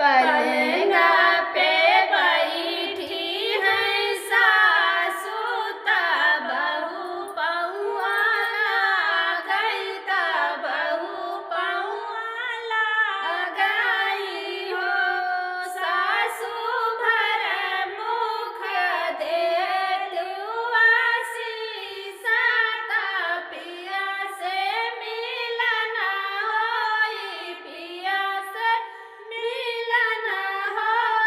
पलंगा पे बैठी है सासू त बहू पौआ गई त बहू पौआ गई हो। सासू भर मुख देत आशीषा त पिया से मिलन होई, पिया से मिलन होई।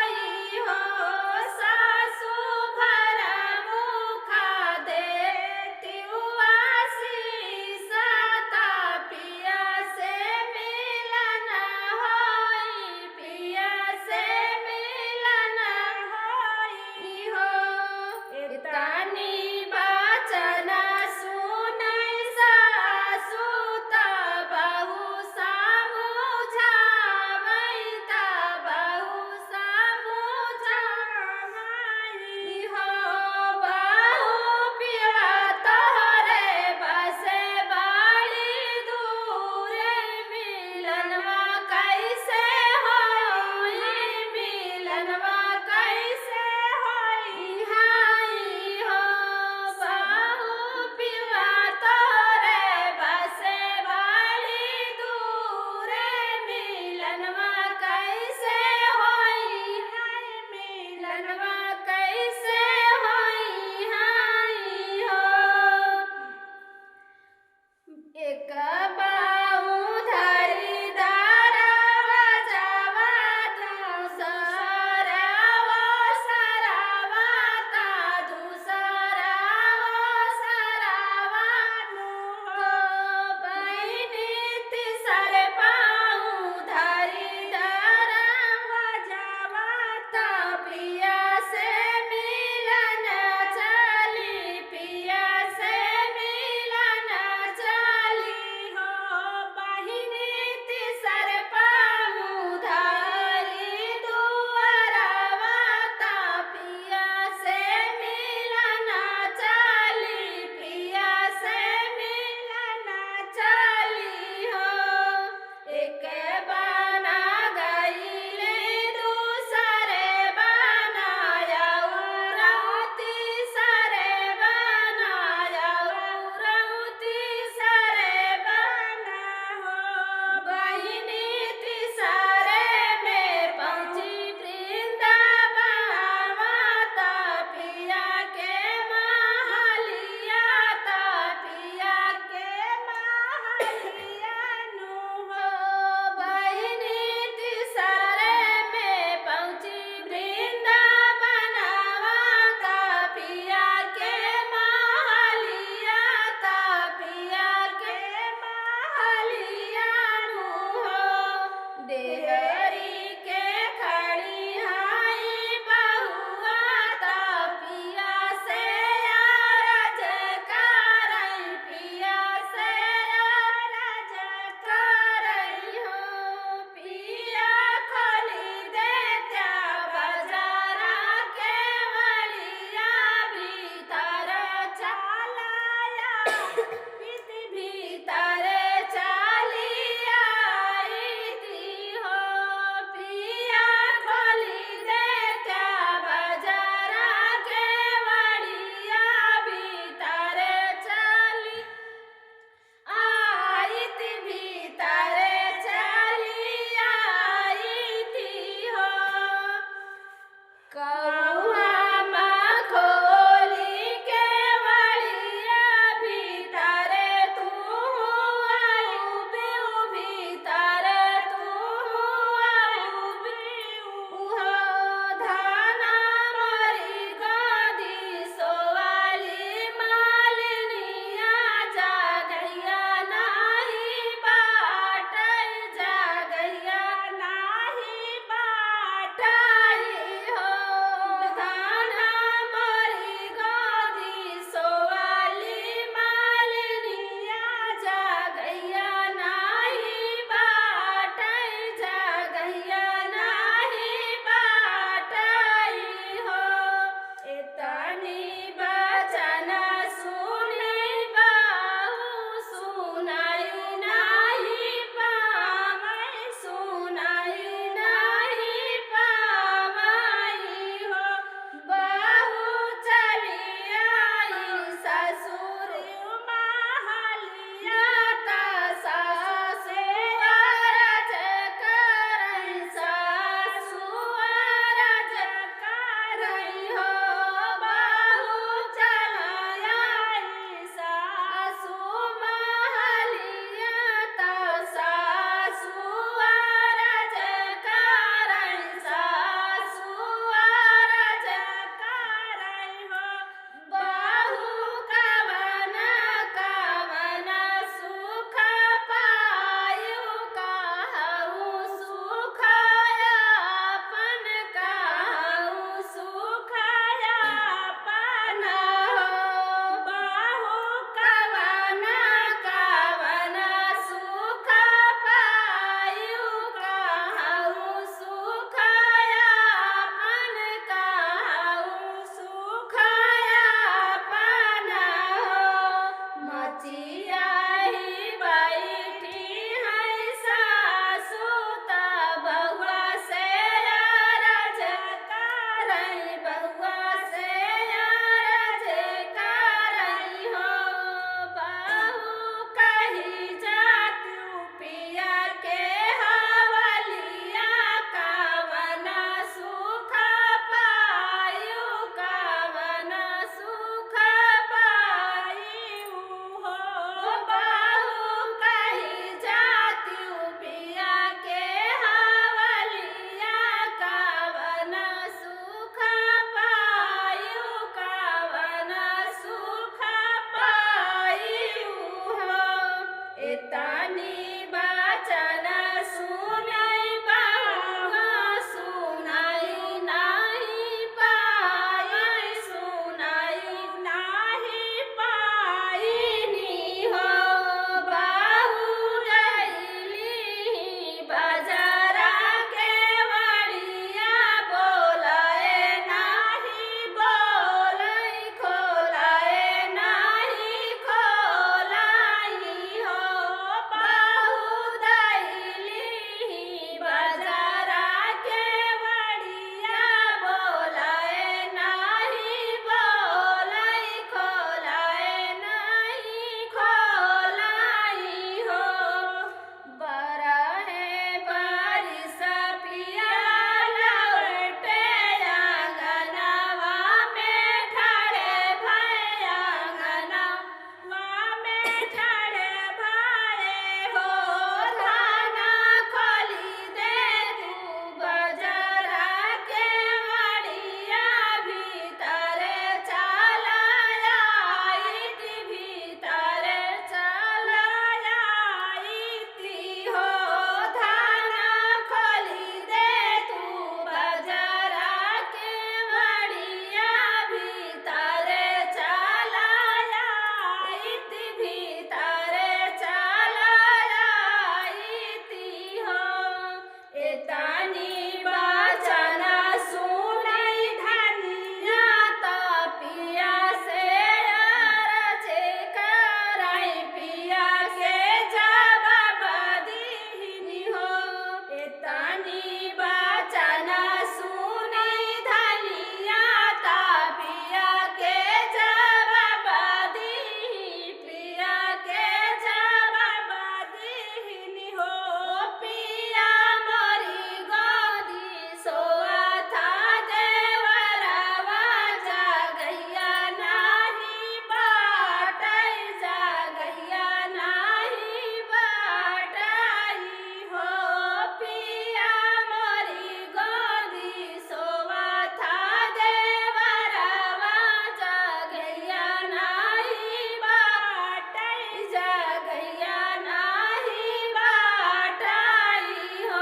भैया नाही बाटाई हो।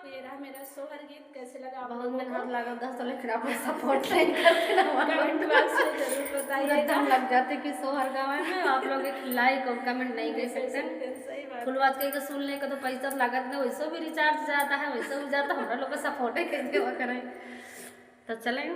तेरा मेरा सोहर गीत कैसे लगा आप बहुत लोगों मेहनत को? लगा 10 तो लेकिन आप सपोर्ट नहीं करते ना कमेंट बॉक्स में जरूर बताइएगा। एकदम लग जाते कि सोहर गावे में आप लोग एक लाइक और कमेंट नहीं दे सकते। सही बात। फुल आवाज कहीं का सुनने का तो पैसा तो लागत नहीं, वैसे भी रिचार्ज जाता है, वैसे भी जाता है, हमरा लोग का सपोर्ट है कैसे करें। तो चलें।